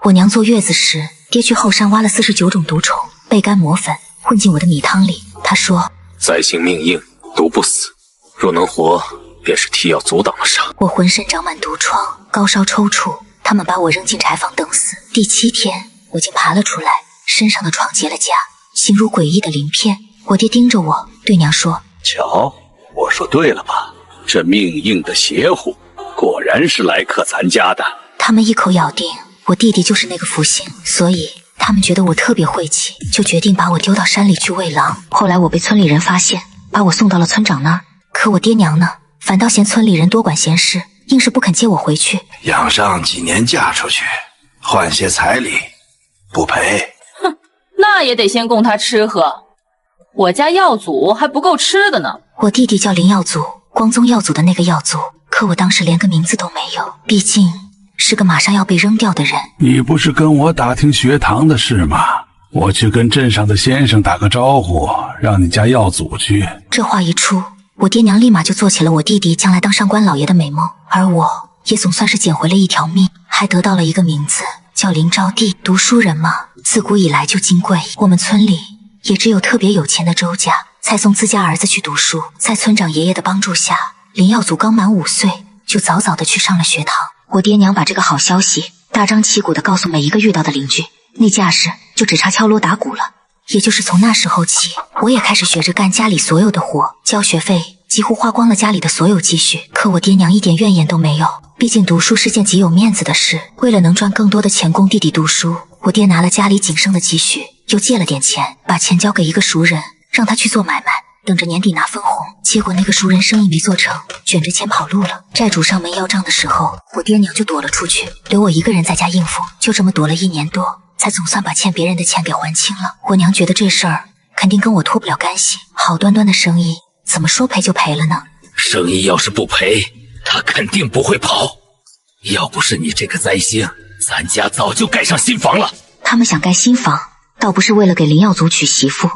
我娘坐月子时，爹去后山挖了49种毒虫，焙干磨粉，混进我的米汤里。他说：“灾星命硬，毒不死，若能活，便是替药阻挡了杀。”我浑身长满毒疮，高烧抽搐，他们把我扔进柴房等死。第7天，我竟爬了出来，身上的疮结了痂，形如诡异的鳞片。我爹盯着我，对娘说：“瞧，我说对了吧？这命硬的邪乎，果然是来克咱家的。”他们一口咬定我弟弟就是那个福星，所以他们觉得我特别晦气，就决定把我丢到山里去喂狼。后来我被村里人发现，把我送到了村长那儿。可我爹娘呢，反倒嫌村里人多管闲事，硬是不肯接我回去。养上几年嫁出去，换些彩礼，不赔。哼，那也得先供他吃喝。我家药祖还不够吃的呢。我弟弟叫林耀祖，光宗耀祖的那个耀祖，可我当时连个名字都没有，毕竟是个马上要被扔掉的人。你不是跟我打听学堂的事吗？我去跟镇上的先生打个招呼，让你家耀祖去。这话一出，我爹娘立马就做起了我弟弟将来当上官老爷的美梦，而我也总算是捡回了一条命，还得到了一个名字，叫林招娣。读书人嘛，自古以来就金贵，我们村里也只有特别有钱的周家才送自家儿子去读书。在村长爷爷的帮助下，林耀祖刚满5岁，就早早的去上了学堂。我爹娘把这个好消息大张旗鼓的告诉每一个遇到的邻居，那架势就只差敲锣打鼓了。也就是从那时候起，我也开始学着干家里所有的活，交学费几乎花光了家里的所有积蓄。可我爹娘一点怨言都没有，毕竟读书是件极有面子的事。为了能赚更多的钱供弟弟读书，我爹拿了家里仅剩的积蓄，又借了点钱，把钱交给一个熟人，让他去做买卖，等着年底拿分红。结果那个熟人生意没做成，卷着钱跑路了。债主上门要账的时候，我爹娘就躲了出去，留我一个人在家应付。就这么躲了1年多，才总算把欠别人的钱给还清了。我娘觉得这事儿肯定跟我脱不了干系，好端端的生意怎么说赔就赔了呢？生意要是不赔，他肯定不会跑。要不是你这个灾星，咱家早就盖上新房了。他们想盖新房，倒不是为了给林耀祖娶媳妇，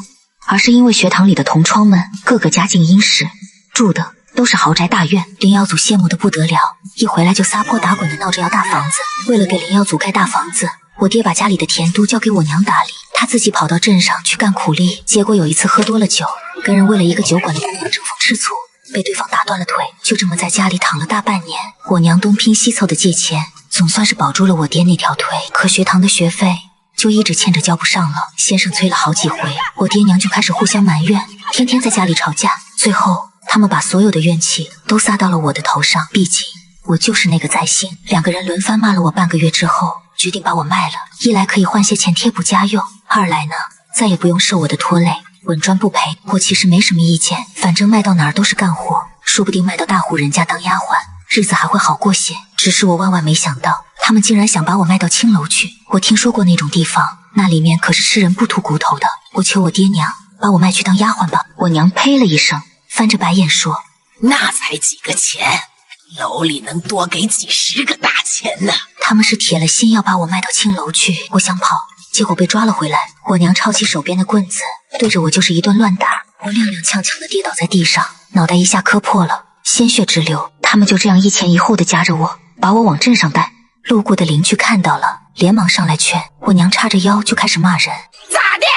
而是因为学堂里的同窗们个个家境殷实，住的都是豪宅大院。林耀祖羡慕的不得了，一回来就撒泼打滚的闹着要大房子。为了给林耀祖盖大房子，我爹把家里的田都交给我娘打理，他自己跑到镇上去干苦力。结果有一次喝多了酒，跟人为了一个酒馆的姑娘争风吃醋，被对方打断了腿，就这么在家里躺了大半年。我娘东拼西凑的借钱，总算是保住了我爹那条腿。可学堂的学费就一直欠着交不上了，先生催了好几回，我爹娘就开始互相埋怨，天天在家里吵架。最后他们把所有的怨气都撒到了我的头上，毕竟我就是那个灾星。2个人轮番骂了我半个月之后，决定把我卖了，一来可以换些钱贴补家用，二来呢，再也不用受我的拖累，稳赚不赔。我其实没什么意见，反正卖到哪儿都是干活，说不定卖到大户人家当丫鬟，日子还会好过些。只是我万万没想到，他们竟然想把我卖到青楼去。我听说过那种地方，那里面可是吃人不吐骨头的。我求我爹娘把我卖去当丫鬟吧。我娘呸了一声，翻着白眼说：“那才几个钱，楼里能多给几10个大钱呢。”他们是铁了心要把我卖到青楼去。我想跑，结果被抓了回来。我娘抄起手边的棍子，对着我就是一顿乱打。我踉踉跄跄的跌倒在地上，脑袋一下磕破了，鲜血直流。他们就这样一前一后的夹着我，把我往镇上带。路过的邻居看到了，连忙上来劝。我娘叉着腰就开始骂人：“咋的？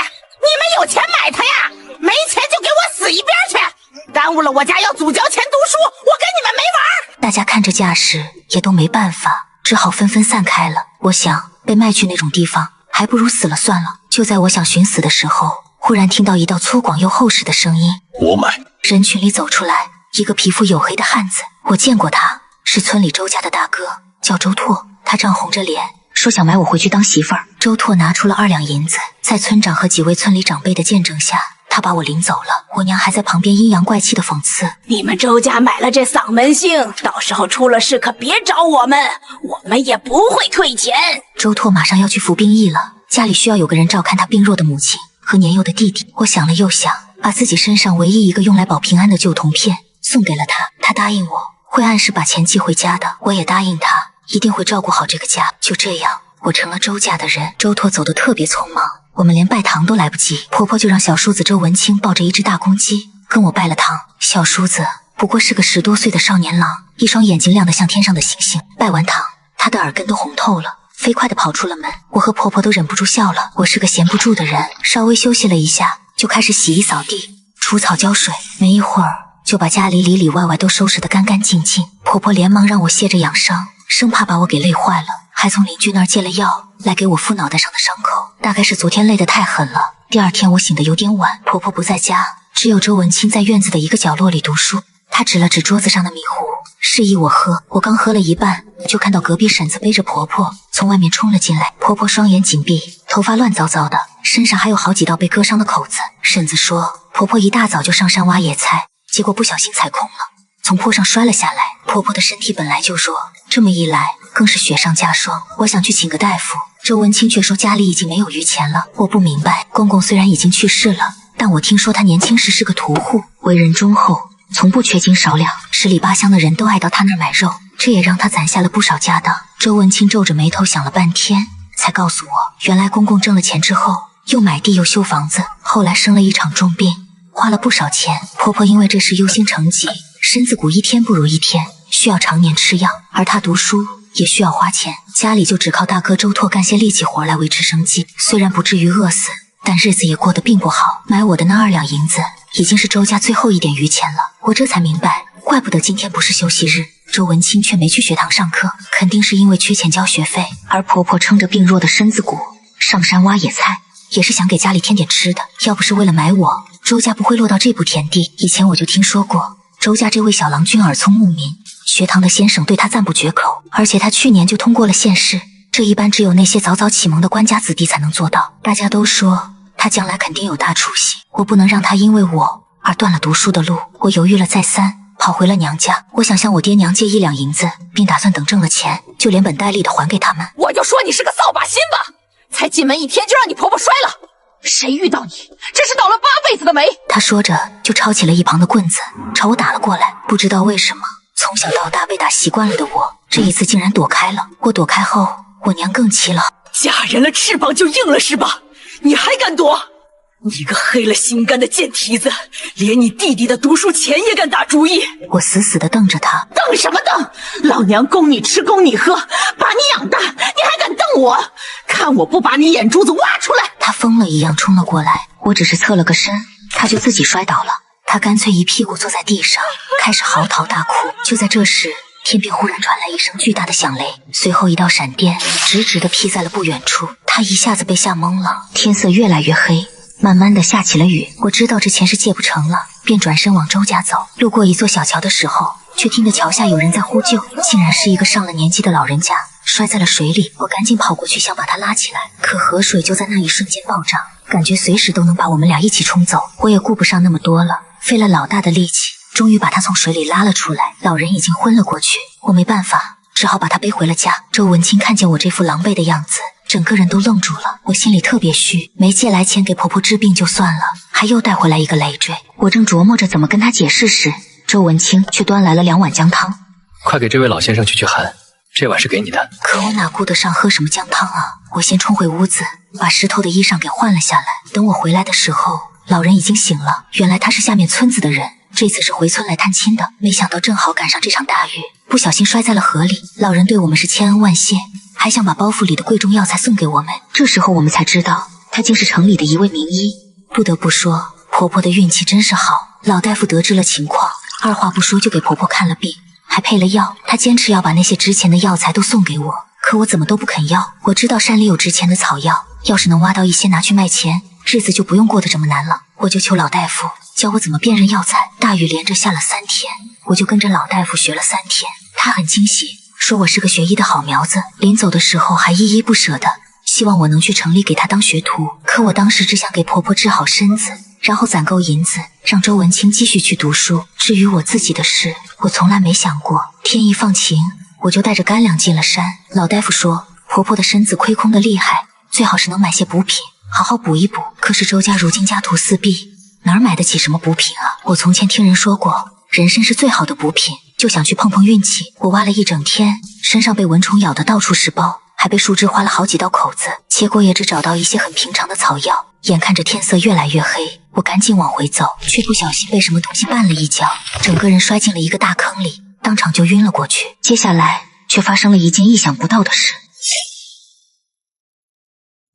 你们有钱买他呀？没钱就给我死一边去！耽误了我家要祖交钱读书，我跟你们没完！”大家看着架势也都没办法，只好纷纷散开了。我想被卖去那种地方，还不如死了算了。就在我想寻死的时候，忽然听到一道粗犷又厚实的声音：“我买。”人群里走出来一个皮肤黝黑的汉子，我见过他，是村里周家的大哥，叫周拓。他涨红着脸说想买我回去当媳妇儿。周拓拿出了2两银子，在村长和几位村里长辈的见证下，他把我领走了。我娘还在旁边阴阳怪气的讽刺：“你们周家买了这嗓门星，到时候出了事可别找我们，我们也不会退钱。”周拓马上要去服兵役了，家里需要有个人照看他病弱的母亲和年幼的弟弟。我想了又想，把自己身上唯一一个用来保平安的旧铜片送给了他。他答应我会按时把钱寄回家的，我也答应他一定会照顾好这个家。就这样，我成了周家的人。周拓走得特别匆忙，我们连拜堂都来不及，婆婆就让小叔子周文清抱着一只大公鸡跟我拜了堂。小叔子不过是个10多岁的少年郎，一双眼睛亮得像天上的星星。拜完堂，他的耳根都红透了，飞快地跑出了门。我和婆婆都忍不住笑了。我是个闲不住的人，稍微休息了一下，就开始洗衣扫地、除草浇水。没一会儿，就把家里里里外外都收拾得干干净净。婆婆连忙让我歇着养伤，生怕把我给累坏了，还从邻居那儿借了药来给我敷脑袋上的伤口。大概是昨天累得太狠了，第二天我醒得有点晚，婆婆不在家，只有周文清在院子的一个角落里读书。她指了指桌子上的米糊，示意我喝。我刚喝了一半，就看到隔壁婶子背着婆婆从外面冲了进来。婆婆双眼紧闭，头发乱糟糟的，身上还有好几道被割伤的口子。婶子说，婆婆一大早就上山挖野菜，结果不小心踩空了，从坡上摔了下来。婆婆的身体本来就弱，这么一来更是雪上加霜。我想去请个大夫，周文清却说家里已经没有余钱了。我不明白，公公虽然已经去世了，但我听说他年轻时是个屠户，为人忠厚，从不缺斤少两，十里八乡的人都爱到他那儿买肉，这也让他攒下了不少家当。周文清皱着眉头想了半天，才告诉我，原来公公挣了钱之后，又买地又修房子，后来生了一场重病，花了不少钱。婆婆因为这事忧心成疾，身子骨一天不如一天，需要常年吃药，而她读书也需要花钱，家里就只靠大哥周拓干些力气活来维持生计。虽然不至于饿死，但日子也过得并不好。买我的那2两银子已经是周家最后一点余钱了。我这才明白，怪不得今天不是休息日，周文清却没去学堂上课，肯定是因为缺钱交学费。而婆婆撑着病弱的身子骨上山挖野菜，也是想给家里添点吃的。要不是为了买我，周家不会落到这步田地。以前我就听说过，周家这位小郎君耳聪目明，学堂的先生对他赞不绝口，而且他去年就通过了县试，这一般只有那些早早启蒙的官家子弟才能做到。大家都说他将来肯定有大出息，我不能让他因为我而断了读书的路。我犹豫了再三，跑回了娘家。我想向我爹娘借1两银子，并打算等挣了钱就连本带利的还给他们。我就说你是个扫把星吧，才进门1天就让你婆婆摔了，谁遇到你真是倒了8辈子的霉。他说着就抄起了一旁的棍子朝我打了过来。不知道为什么，从小到大被打习惯了的我，这一次竟然躲开了。我躲开后，我娘更气了。嫁人了翅膀就硬了是吧？你还敢躲？你个黑了心肝的贱蹄子，连你弟弟的读书钱也敢打主意！我死死地瞪着他。瞪什么瞪？老娘供你吃供你喝，把你养大，你还敢瞪我？看我不把你眼珠子挖出来！他疯了一样冲了过来，我只是侧了个身，他就自己摔倒了。他干脆一屁股坐在地上，开始嚎啕大哭。就在这时，天边忽然传来一声巨大的响雷，随后一道闪电直直地劈在了不远处。他一下子被吓懵了。天色越来越黑，慢慢的下起了雨。我知道这钱是借不成了，便转身往周家走。路过一座小桥的时候，却听得桥下有人在呼救，竟然是一个上了年纪的老人家，摔在了水里。我赶紧跑过去想把他拉起来，可河水就在那一瞬间暴涨，感觉随时都能把我们俩一起冲走。我也顾不上那么多了，费了老大的力气，终于把他从水里拉了出来。老人已经昏了过去，我没办法，只好把他背回了家。周文清看见我这副狼狈的样子，整个人都愣住了。我心里特别虚，没借来钱给婆婆治病就算了，还又带回来一个累赘。我正琢磨着怎么跟他解释时，周文清却端来了2碗姜汤。快给这位老先生去寒，这碗是给你的。可我哪顾得上喝什么姜汤啊！我先冲回屋子，把湿透的衣裳给换了下来。等我回来的时候，老人已经醒了。原来他是下面村子的人，这次是回村来探亲的。没想到正好赶上这场大雨，不小心摔在了河里。老人对我们是千恩万谢，还想把包袱里的贵重药材送给我们。这时候我们才知道，他竟是城里的一位名医。不得不说，婆婆的运气真是好。老大夫得知了情况，二话不说就给婆婆看了病，还配了药。他坚持要把那些值钱的药材都送给我，可我怎么都不肯要。我知道山里有值钱的草药，要是能挖到一些拿去卖钱，日子就不用过得这么难了。我就求老大夫教我怎么辨认药材。大雨连着下了3天，我就跟着老大夫学了3天。他很惊喜，说我是个学医的好苗子，临走的时候还依依不舍的希望我能去城里给他当学徒。可我当时只想给婆婆治好身子，然后攒够银子让周文清继续去读书。至于我自己的事，我从来没想过。天一放晴，我就带着干粮进了山。老大夫说婆婆的身子亏空的厉害，最好是能买些补品好好补一补。可是周家如今家徒四壁，哪儿买得起什么补品啊？我从前听人说过，人参是最好的补品，就想去碰碰运气。我挖了一整天，身上被蚊虫咬得到处是包，还被树枝划了好几道口子，结果也只找到一些很平常的草药。眼看着天色越来越黑，我赶紧往回走，却不小心被什么东西绊了一跤，整个人摔进了一个大坑里，当场就晕了过去。接下来却发生了一件意想不到的事。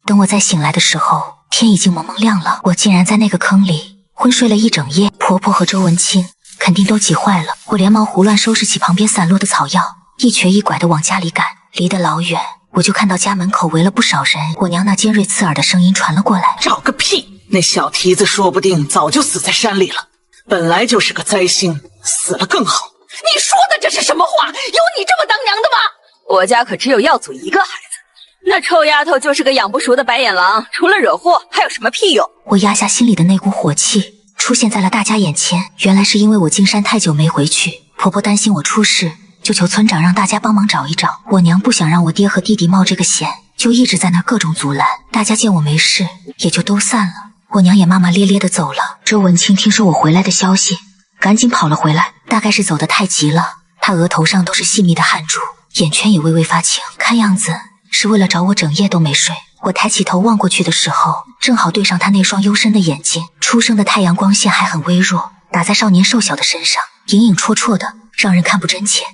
等我再醒来的时候，天已经蒙蒙亮了。我竟然在那个坑里昏睡了一整夜。婆婆和周文清肯定都急坏了，我连忙胡乱收拾起旁边散落的草药，一瘸一拐地往家里赶。离得老远，我就看到家门口围了不少人。我娘那尖锐刺耳的声音传了过来：找个屁！那小蹄子说不定早就死在山里了，本来就是个灾星，死了更好。你说的这是什么话？有你这么当娘的吗？我家可只有耀祖一个孩子，那臭丫头就是个养不熟的白眼狼，除了惹祸还有什么屁用？我压下心里的那股火气，出现在了大家眼前。原来是因为我进山太久没回去，婆婆担心我出事，就求村长让大家帮忙找一找。我娘不想让我爹和弟弟冒这个险，就一直在那各种阻拦。大家见我没事，也就都散了。我娘也骂骂咧咧的走了。周文清听说我回来的消息，赶紧跑了回来，大概是走得太急了，他额头上都是细密的汗珠，眼圈也微微发青，看样子是为了找我整夜都没睡。我抬起头望过去的时候，正好对上他那双幽深的眼睛，初升的太阳光线还很微弱，打在少年瘦小的身上，影影绰绰的，让人看不真切。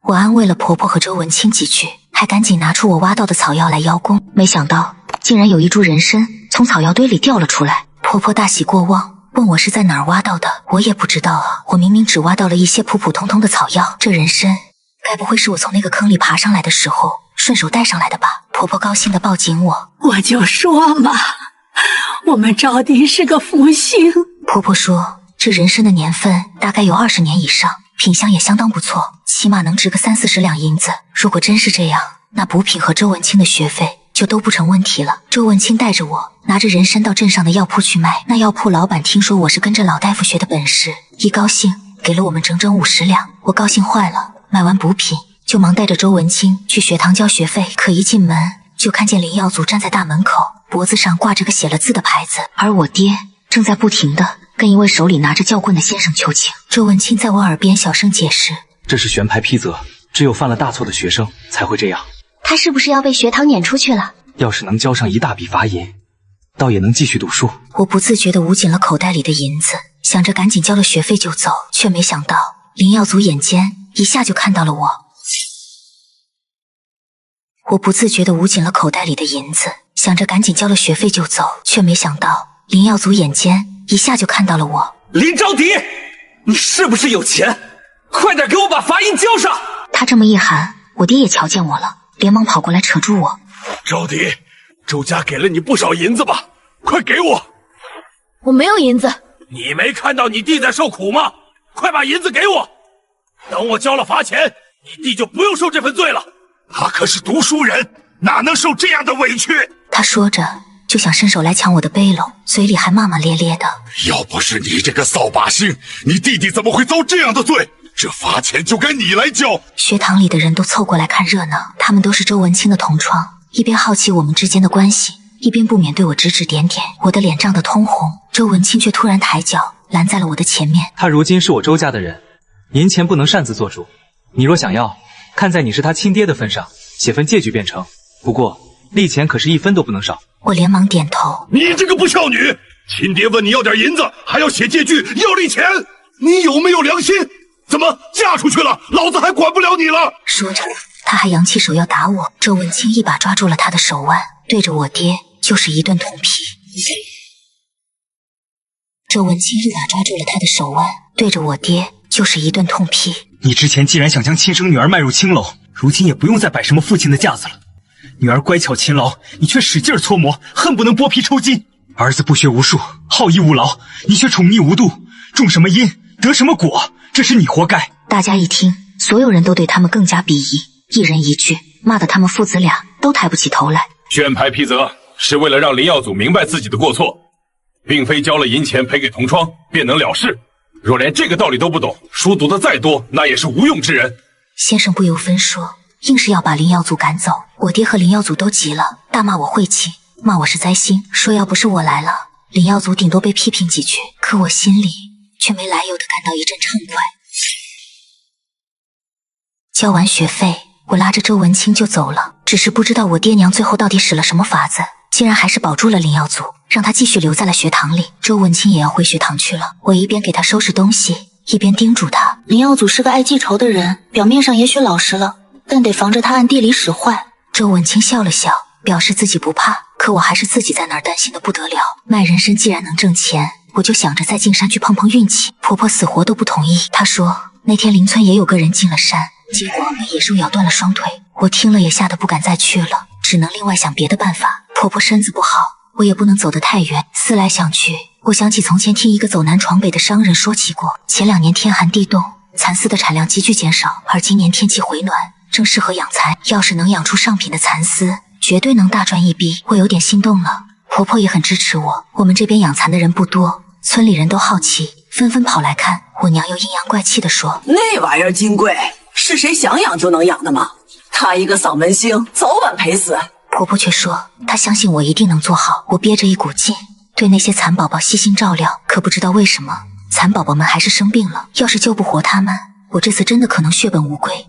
我安慰了婆婆和周文清几句，还赶紧拿出我挖到的草药来邀功，没想到竟然有一株人参从草药堆里掉了出来。婆婆大喜过望，问我是在哪儿挖到的。我也不知道啊，我明明只挖到了一些普普通通的草药，这人参该不会是我从那个坑里爬上来的时候顺手带上来的吧？婆婆高兴地抱紧我，我就说嘛，我们招娣是个福星。婆婆说这人参的年份大概有20年以上，品相也相当不错，起码能值个30-40两银子。如果真是这样，那补品和周文清的学费就都不成问题了。周文清带着我拿着人参到镇上的药铺去卖，那药铺老板听说我是跟着老大夫学的本事，一高兴给了我们整整50两。我高兴坏了，买完补品就忙带着周文清去学堂交学费。可一进门就看见林耀祖站在大门口，脖子上挂着个写了字的牌子，而我爹正在不停地跟一位手里拿着教棍的先生求情。周文清在我耳边小声解释，这是悬牌批则，只有犯了大错的学生才会这样。他是不是要被学堂撵出去了？要是能交上一大笔罚银，倒也能继续读书。我不自觉地捂紧了口袋里的银子，想着赶紧交了学费就走，却没想到林耀祖眼尖一下就看到了我。我不自觉地捂紧了口袋里的银子，想着赶紧交了学费就走，却没想到林耀祖眼尖一下就看到了我。林招娣，你是不是有钱？快点给我把罚银交上！他这么一喊，我爹也瞧见我了，连忙跑过来扯住我。招娣，周家给了你不少银子吧？快给我！我没有银子。你没看到你弟在受苦吗？快把银子给我！等我交了罚钱，你弟就不用受这份罪了。他可是读书人，哪能受这样的委屈？他说着就想伸手来抢我的背篓，嘴里还骂骂咧咧的。要不是你这个扫把星，你弟弟怎么会遭这样的罪？这罚钱就该你来交。学堂里的人都凑过来看热闹，他们都是周文清的同窗，一边好奇我们之间的关系，一边不免对我指指点点。我的脸涨得通红，周文清却突然抬脚拦在了我的前面。他如今是我周家的人，银钱不能擅自做主。你若想要，看在你是他亲爹的份上，写份借据便成。不过利钱可是1分都不能少。我连忙点头。你这个不孝女，亲爹问你要点银子，还要写借据，要利钱，你有没有良心？怎么嫁出去了，老子还管不了你了？说着他还扬起手要打我，周文清一把抓住了他的手腕，对着我爹就是一顿痛批。周文清一把抓住了他的手腕，对着我爹就是一顿痛批。你之前既然想将亲生女儿迈入青楼，如今也不用再摆什么父亲的架子了。女儿乖巧勤劳，你却使劲搓磨，恨不能剥皮抽筋。儿子不学无术，好逸恶劳，你却宠溺无度，种什么因得什么果，这是你活该。大家一听，所有人都对他们更加鄙夷，一人一句，骂得他们父子俩都抬不起头来。宣牌批则是为了让林耀祖明白自己的过错，并非交了银钱赔给同窗便能了事。若连这个道理都不懂，书读得再多，那也是无用之人。先生不由分说，硬是要把林耀祖赶走。我爹和林耀祖都急了，大骂我晦气，骂我是灾星，说要不是我来了，林耀祖顶多被批评几句。可我心里却没来由的感到一阵畅快。交完学费，我拉着周文清就走了，只是不知道我爹娘最后到底使了什么法子，竟然还是保住了林耀祖，让他继续留在了学堂里。周文清也要回学堂去了，我一边给他收拾东西，一边叮嘱他，林耀祖是个爱记仇的人，表面上也许老实了，但得防着他暗地里使坏。周文清笑了笑，表示自己不怕，可我还是自己在那儿担心的不得了。卖人参既然能挣钱，我就想着再进山去碰碰运气。婆婆死活都不同意，她说那天邻村也有个人进了山，结果被野兽咬断了双腿。我听了也吓得不敢再去了，只能另外想别的办法。婆婆身子不好，我也不能走得太远。思来想去，我想起从前听一个走南闯北的商人说起过，前2年天寒地冻，蚕丝的产量急剧减少，而今年天气回暖，正适合养蚕。要是能养出上品的蚕丝，绝对能大赚一笔。我有点心动了，婆婆也很支持我。我们这边养蚕的人不多，村里人都好奇，纷纷跑来看。我娘又阴阳怪气地说：“那玩意儿金贵，是谁想养就能养的吗？她一个嗓门星，早晚赔死。”婆婆却说她相信我一定能做好。我憋着一股劲，对那些蚕宝宝细心照料，可不知道为什么蚕宝宝们还是生病了。要是救不活他们，我这次真的可能血本无归。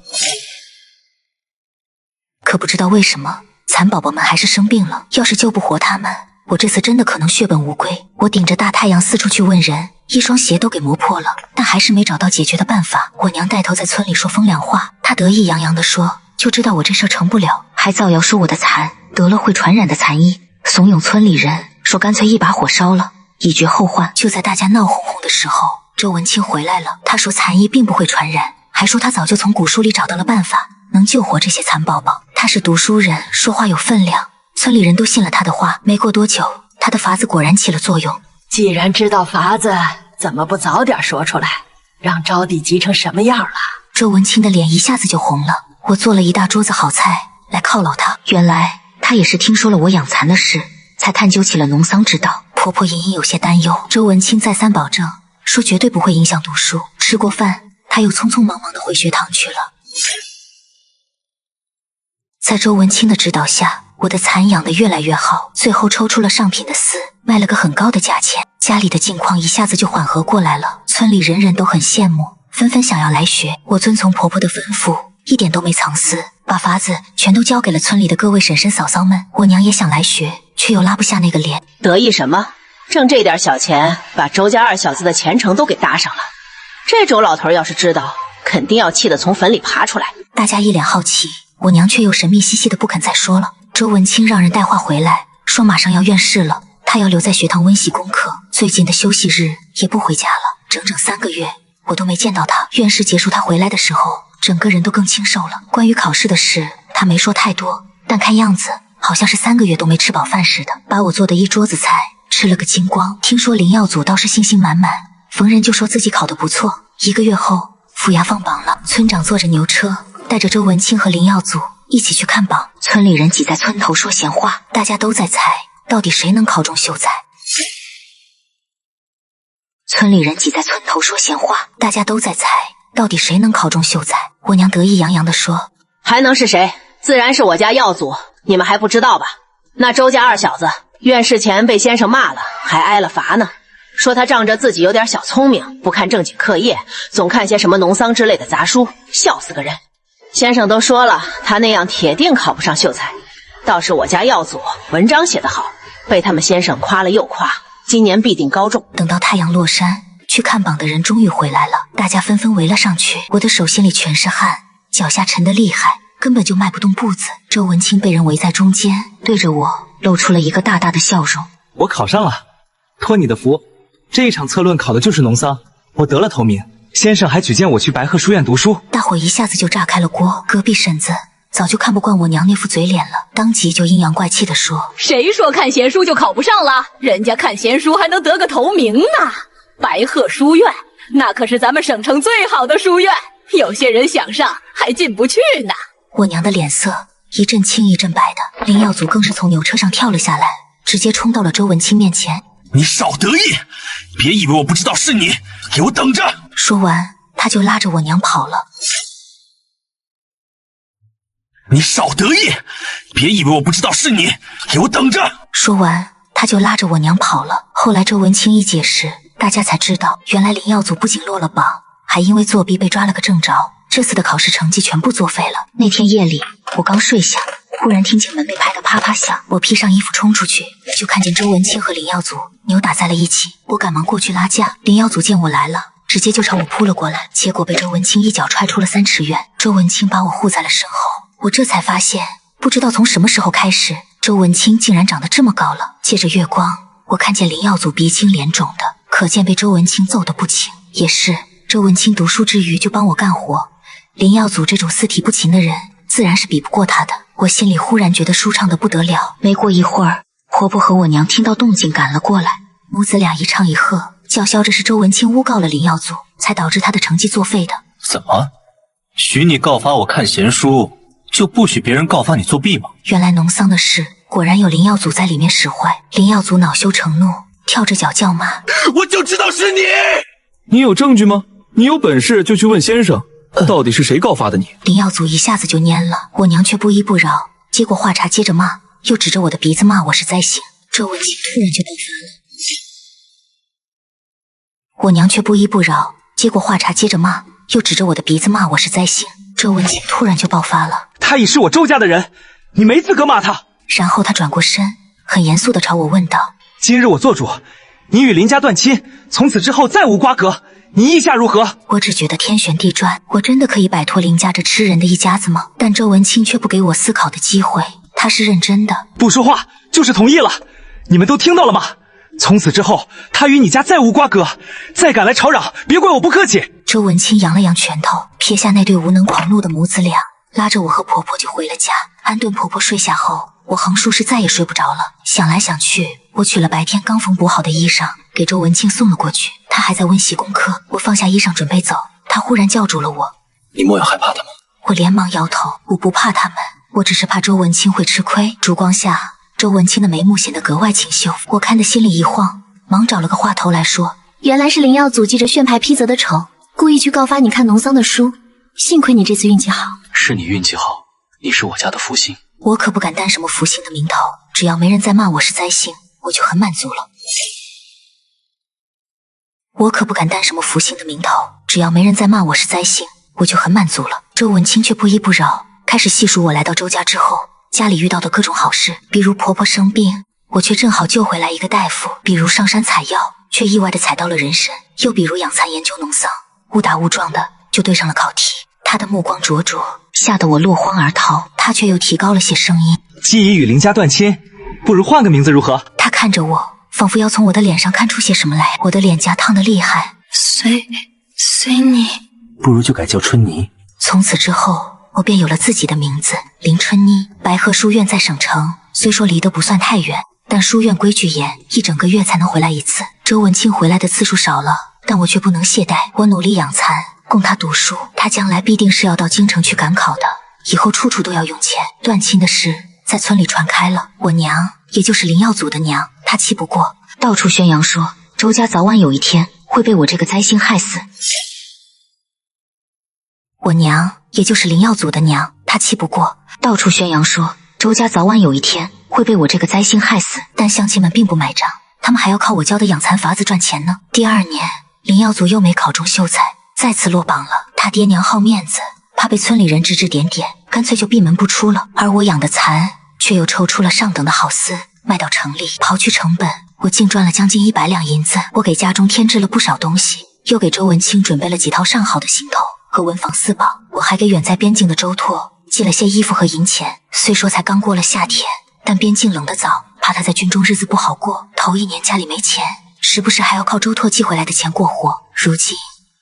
可不知道为什么蚕宝宝们还是生病了，要是救不活他们，我这次真的可能血本无归。我顶着大太阳四处去问人，一双鞋都给磨破了，但还是没找到解决的办法。我娘带头在村里说风凉话，她得意洋洋地说就知道我这事成不了，还造谣说我的蚕得了会传染的蚕疫，怂恿村里人说干脆一把火烧了，以绝后患。就在大家闹哄哄的时候，周文清回来了。他说蚕疫并不会传染，还说他早就从古书里找到了办法，能救活这些蚕宝宝。他是读书人，说话有分量，村里人都信了他的话。没过多久，他的法子果然起了作用。既然知道法子，怎么不早点说出来，让招娣急成什么样了？周文清的脸一下子就红了。我做了一大桌子好菜来犒劳他。原来他也是听说了我养蚕的事，才探究起了农桑之道。婆婆隐隐有些担忧，周文清再三保证说绝对不会影响读书。吃过饭，他又匆匆忙忙地回学堂去了。在周文清的指导下，我的蚕养得越来越好，最后抽出了上品的丝，卖了个很高的价钱。家里的境况一下子就缓和过来了，村里人人都很羡慕，纷纷想要来学。我遵从婆婆的吩咐，一点都没藏私，把法子全都交给了村里的各位婶婶嫂嫂们。我娘也想来学，却又拉不下那个脸。得意什么？挣这点小钱，把周家二小子的前程都给搭上了。这周老头要是知道，肯定要气得从坟里爬出来。大家一脸好奇，我娘却又神秘兮兮的不肯再说了。周文清让人带话回来，说马上要院试了，他要留在学堂温习功课，最近的休息日也不回家了。整整3个月我都没见到他。院试结束他回来的时候，整个人都更清瘦了。关于考试的事他没说太多，但看样子好像是3个月都没吃饱饭似的，把我做的一桌子菜吃了个精光。听说林耀祖倒是信心满满，逢人就说自己考得不错。1个月后府衙放榜了，村长坐着牛车带着周文清和林耀祖一起去看榜。村里人挤在村头说闲话，大家都在猜到底谁能考中秀才。村里人挤在村头说闲话，大家都在猜到底谁能考中秀才。我娘得意洋洋地说，还能是谁？自然是我家耀祖，你们还不知道吧？那周家二小子院试前被先生骂了，还挨了罚呢，说他仗着自己有点小聪明，不看正经课业，总看些什么农桑之类的杂书，笑死个人。先生都说了，他那样铁定考不上秀才。倒是我家耀祖文章写得好，被他们先生夸了又夸，今年必定高中。等到太阳落山，去看榜的人终于回来了，大家纷纷围了上去。我的手心里全是汗，脚下沉得厉害，根本就迈不动步子。周文清被人围在中间，对着我露出了一个大大的笑容。我考上了，托你的福，这一场策论考的就是农桑，我得了头名，先生还举荐我去白鹤书院读书。大伙一下子就炸开了锅。隔壁婶子早就看不惯我娘那副嘴脸了，当即就阴阳怪气地说，谁说看闲书就考不上了？人家看闲书还能得个头名呢。白鹤书院那可是咱们省城最好的书院，有些人想上还进不去呢。我娘的脸色一阵青一阵白的，林耀祖更是从牛车上跳了下来，直接冲到了周文清面前。你少得意，别以为我不知道是你，给我等着！说完他就拉着我娘跑了。你少得意，别以为我不知道是你，给我等着！说完他就拉着我娘跑了。后来周文清一解释，大家才知道原来林耀祖不仅落了榜，还因为作弊被抓了个正着，这次的考试成绩全部作废了。那天夜里我刚睡下，忽然听见门被拍得啪啪响，我披上衣服冲出去，就看见周文清和林耀祖扭打在了一起。我赶忙过去拉架，林耀祖见我来了，直接就朝我扑了过来，结果被周文清一脚踹出了3尺远。周文清把我护在了身后，我这才发现不知道从什么时候开始，周文清竟然长得这么高了。借着月光，我看见林耀祖鼻青脸肿的，可见被周文清揍得不轻。也是，周文清读书之余就帮我干活，林耀祖这种四体不勤的人，自然是比不过他的。我心里忽然觉得舒畅的不得了。没过一会儿，婆婆和我娘听到动静赶了过来，母子俩一唱一和，叫嚣着是周文清诬告了林耀祖，才导致他的成绩作废的。怎么，许你告发我看闲书，就不许别人告发你作弊吗？原来农桑的事果然有林耀祖在里面使坏。林耀祖恼羞成怒，跳着脚叫骂：我就知道是你！你有证据吗？你有本事就去问先生，到底是谁告发的你？林耀祖一下子就蔫了，我娘却不依不饶，接过话茬接着骂，又指着我的鼻子骂我是灾星。周文清突然就爆发了。我娘却不依不饶，接过话茬接着骂，又指着我的鼻子骂我是灾星。周文清突然就爆发了。他已是我周家的人，你没资格骂他。然后他转过身，很严肃地朝我问道：今日我做主，你与林家断亲，从此之后再无瓜葛，你意下如何？我只觉得天旋地转，我真的可以摆脱林家这吃人的一家子吗？但周文清却不给我思考的机会，他是认真的。不说话就是同意了，你们都听到了吗？从此之后，他与你家再无瓜葛，再敢来吵嚷，别怪我不客气。周文清扬了扬拳头，撇下那对无能狂怒的母子俩，拉着我和婆婆就回了家。安顿婆婆睡下后，我横竖是再也睡不着了。想来想去，我取了白天刚缝补好的衣裳，给周文清送了过去。他还在温习功课，我放下衣裳准备走，他忽然叫住了我：你莫要害怕他们。我连忙摇头，我不怕他们，我只是怕周文清会吃亏。烛光下，周文清的眉目显得格外清秀，我看得心里一晃，忙找了个话头来说：原来是林耀祖记着炫派批责的仇，故意去告发你看农桑的书，幸亏你这次运气好。是你运气好，你是我家的福星。我可不敢担什么福星的名头，只要没人再骂我是灾星，我就很满足了。我可不敢担什么福星的名头，只要没人再骂我是灾星，我就很满足了。周文清却不依不饶，开始细数我来到周家之后家里遇到的各种好事，比如婆婆生病，我却正好救回来一个大夫；比如上山采药，却意外的采到了人参；又比如养蚕研究农桑，误打误撞的就对上了考题。他的目光灼灼，吓得我落荒而逃。他却又提高了些声音：既已与林家断亲，不如换个名字如何？他看着我，仿佛要从我的脸上看出些什么来。我的脸颊烫得厉害。随你，不如就改叫春妮。从此之后，我便有了自己的名字林春妮。白鹤书院在省城，虽说离得不算太远，但书院规矩严，一整个月才能回来一次。周文清回来的次数少了，但我却不能懈怠。我努力养蚕，供他读书，他将来必定是要到京城去赶考的，以后处处都要用钱。断亲的事在村里传开了，我娘，也就是林耀祖的娘，她气不过，到处宣扬说周家早晚有一天会被我这个灾星害死。我娘，也就是林耀祖的娘，她气不过，到处宣扬说周家早晚有一天会被我这个灾星害死。但乡亲们并不买账，他们还要靠我教的养蚕法子赚钱呢。第二年，林耀祖又没考中秀才，再次落榜了。他爹娘好面子，怕被村里人指指点点，干脆就闭门不出了。而我养的蚕却又抽出了上等的好丝，卖到城里，刨去成本，我竟赚了将近100两银子。我给家中添置了不少东西，又给周文清准备了几套上好的行头和文房四宝。我还给远在边境的周拓寄了些衣服和银钱。虽说才刚过了夏天，但边境冷得早，怕他在军中日子不好过。头1年家里没钱，时不时还要靠周拓寄回来的钱过活。如今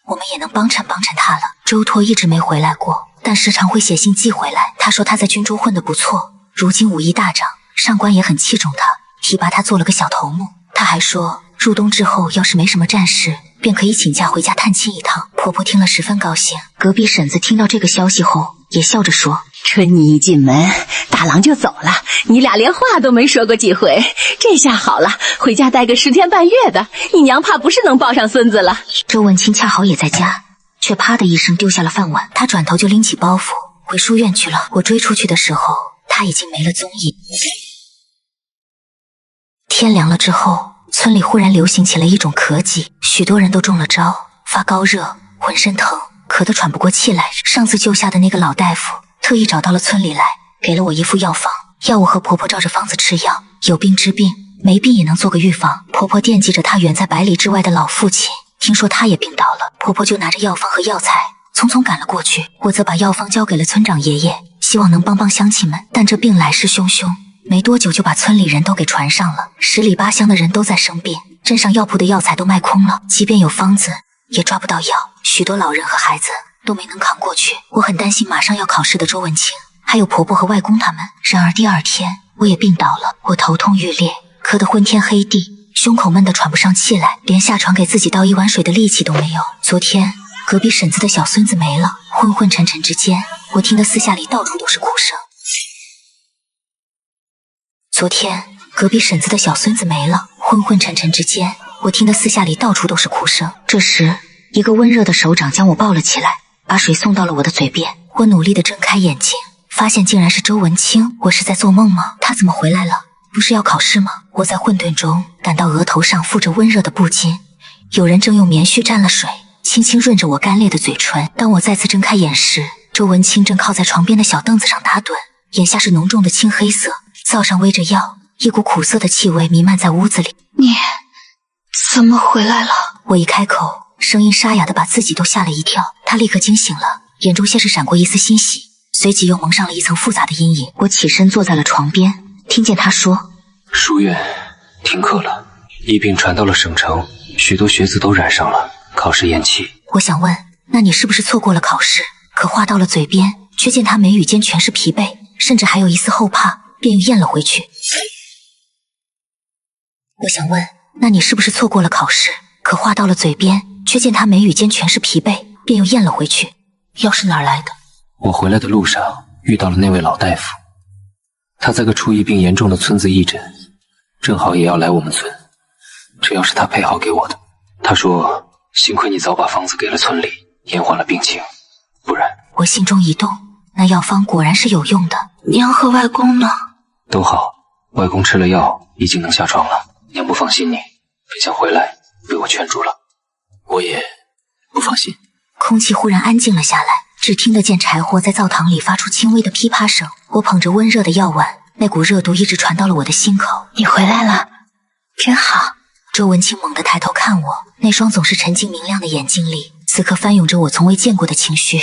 我们也能帮衬帮衬他了。周拓一直没回来过，但时常会写信寄回来。他说他在军中混得不错，如今武艺大涨，上官也很器重他，提拔他做了个小头目。他还说入冬之后要是没什么战事，便可以请假回家探亲一趟。婆婆听了十分高兴。隔壁婶子听到这个消息后也笑着说：春妮一进门，大郎就走了，你俩连话都没说过几回，这下好了，回家待个10天半月的，你娘怕不是能抱上孙子了。周文清恰好也在家，却啪的一声丢下了饭碗。他转头就拎起包袱回书院去了。我追出去的时候，他已经没了踪影。天凉了之后，村里忽然流行起了一种咳疾，许多人都中了招，发高热，浑身疼，咳得喘不过气来。上次救下的那个老大夫特意找到了村里来，给了我一副药方，要我和婆婆照着方子吃药，有病治病，没病也能做个预防。婆婆惦记着她远在百里之外的老父亲，听说他也病倒了，婆婆就拿着药方和药材匆匆赶了过去。我则把药方交给了村长爷爷，希望能帮帮乡亲们。但这病来势汹汹，没多久就把村里人都给传上了，10里8乡的人都在生病，镇上药铺的药材都卖空了，即便有方子也抓不到药，许多老人和孩子都没能扛过去。我很担心马上要考试的周文清，还有婆婆和外公他们。然而第2天我也病倒了，我头痛欲裂，咳得昏天黑地，胸口闷得喘不上气来，连下床给自己倒1碗水的力气都没有。昨天隔壁婶子的小孙子没了，昏昏沉沉之间，我听得四下里到处都是哭声。昨天隔壁婶子的小孙子没了，昏昏沉沉之间，我听得四下里到处都是哭声。这时一个温热的手掌将我抱了起来，把水送到了我的嘴边。我努力地睁开眼睛，发现竟然是周文清。我是在做梦吗？他怎么回来了？不是要考试吗？我在混沌中感到额头上附着温热的布巾，有人正用棉絮蘸了水轻轻润着我干裂的嘴唇。当我再次睁开眼时，周文清正靠在床边的小凳子上打盹，眼下是浓重的青黑色，灶上煨着药，一股苦涩的气味弥漫在屋子里。你怎么回来了？我一开口，声音沙哑的把自己都吓了一跳。他立刻惊醒了，眼中先是闪过一丝欣喜，随即又蒙上了一层复杂的阴影。我起身坐在了床边，听见他说：书院停课了，疫病传到了省城，许多学子都染上了，考试延期。我想问，那你是不是错过了考试？可话到了嘴边，却见他眉宇间全是疲惫，甚至还有一丝后怕，便又咽了回去。我想问，那你是不是错过了考试？可话到了嘴边，却见他眉宇间全是疲惫，便又咽了回去。药是哪儿来的？我回来的路上遇到了那位老大夫，他在个处疫病严重的村子义诊，正好也要来我们村，这药是他配好给我的。他说幸亏你早把方子给了村里，延缓了病情，不然……我心中一动，那药方果然是有用的。娘和外公呢？都好，外公吃了药已经能下床了。娘不放心你，本想回来被我劝住了，我也不放心。空气忽然安静了下来，只听得见柴火在灶堂里发出轻微的噼啪声。我捧着温热的药碗，那股热度一直传到了我的心口。你回来了，真好。周文清猛地抬头看我，那双总是沉静明亮的眼睛里，此刻翻涌着我从未见过的情绪。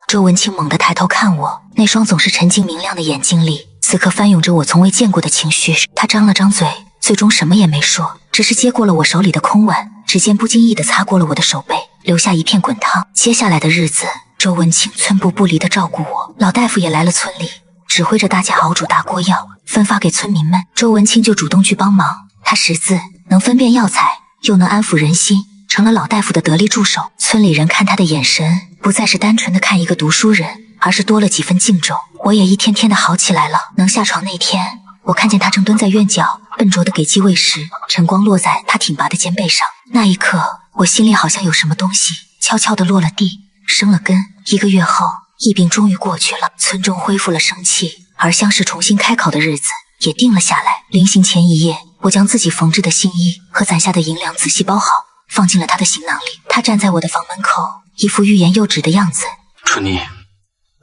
周文清猛地抬头看我，那双总是沉静明亮的眼睛里，此刻翻涌着我从未见过的情绪。他张了张嘴，最终什么也没说，只是接过了我手里的空碗，指尖不经意地擦过了我的手背，留下一片滚烫。接下来的日子，周文清寸步不离地照顾我。老大夫也来了村里，指挥着大家熬煮大锅药，分发给村民们。周文清就主动去帮忙，他识字，能分辨药材，又能安抚人心，成了老大夫的得力助手。村里人看他的眼神不再是单纯的看一个读书人，而是多了几分敬重。我也一天天的好起来了。能下床那天，我看见他正蹲在院角笨拙的给鸡喂食，晨光落在他挺拔的肩背上。那一刻，我心里好像有什么东西悄悄地落了地，生了根。1个月后，疫病终于过去了，村中恢复了生气，而乡试重新开考的日子也定了下来。临行前一夜，我将自己缝制的新衣和攒下的银两仔细包好，放进了他的行囊里。他站在我的房门口，一副欲言又止的样子。春妮，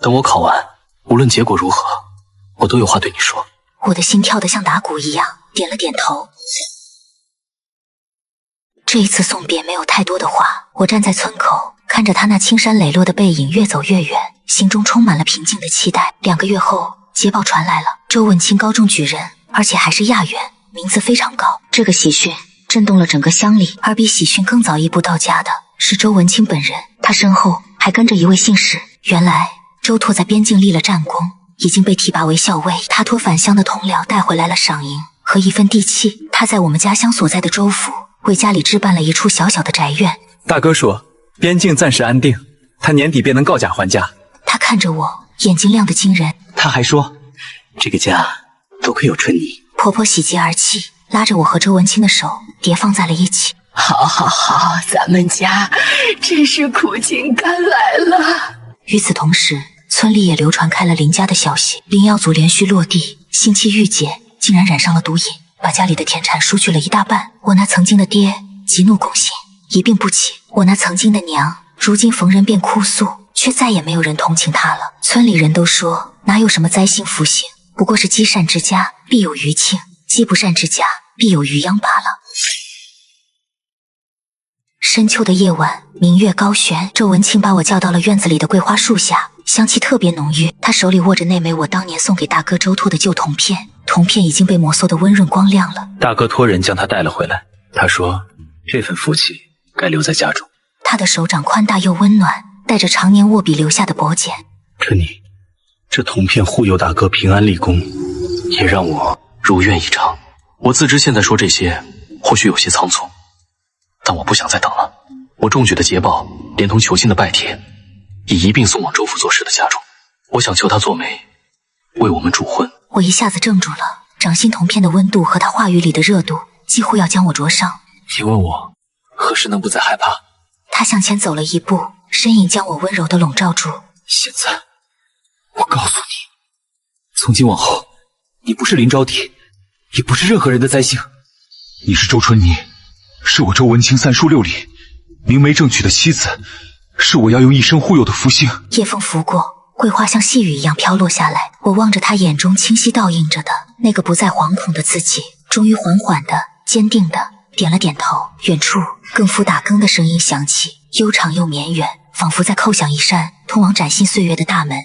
等我考完，无论结果如何，我都有话对你说。我的心跳得像打鼓一样，点了点头。这一次送别没有太多的话，我站在村口，看着他那青山磊落的背影越走越远，心中充满了平静的期待。2个月后，捷报传来了，周文清高中举人，而且还是亚元，名字非常高。这个喜讯震动了整个乡里，而比喜讯更早一步到家的是周文清本人，他身后还跟着一位信使。原来周拓在边境立了战功，已经被提拔为校尉。他托返乡的同僚带回来了赏银和一份地契，他在我们家乡所在的州府为家里置办了一处小小的宅院。大哥说边境暂时安定，他年底便能告假还家。他看着我，眼睛亮得惊人。他还说这个家多亏有春妮。婆婆喜极而泣，拉着我和周文清的手叠放在了一起。好好好，咱们家真是苦尽甘来了。与此同时，村里也流传开了林家的消息，林耀祖连续落地，心气郁结，竟然染上了毒瘾，把家里的田产输去了一大半。我那曾经的爹急怒攻心，一病不起。我那曾经的娘如今逢人便哭诉，却再也没有人同情她了。村里人都说哪有什么灾星福星，不过是积善之家必有余庆，积不善之家必有余殃罢了。深秋的夜晚，明月高悬，周文清把我叫到了院子里的桂花树下，香气特别浓郁。他手里握着那枚我当年送给大哥周拓的旧铜片，铜片已经被摩挲得温润光亮了。大哥托人将它带了回来，他说这份福气该留在家中。他的手掌宽大又温暖，带着常年握笔留下的薄茧。春妮，这铜片护佑大哥平安立功，也让我如愿以偿。我自知现在说这些或许有些仓促，但我不想再等了。我中举的捷报连同求亲的拜帖已一并送往周副作事的家中，我想求他做媒，为我们主婚。我一下子怔住了，掌心铜片的温度和他话语里的热度几乎要将我灼伤。你问我何时能不再害怕？他向前走了一步，身影将我温柔地笼罩住。现在我告诉你，从今往后你不是林招娣，也不是任何人的灾星。你是周春妮，是我周文清3书6礼明媒正娶的妻子，是我要用一生护佑的福星。夜风拂过，桂花像细雨一样飘落下来，我望着他眼中清晰倒映着的那个不再惶恐的自己，终于缓缓的、坚定的点了点头。远处更夫打更的声音响起，悠长又绵远，仿佛在叩响一扇通往崭新岁月的大门。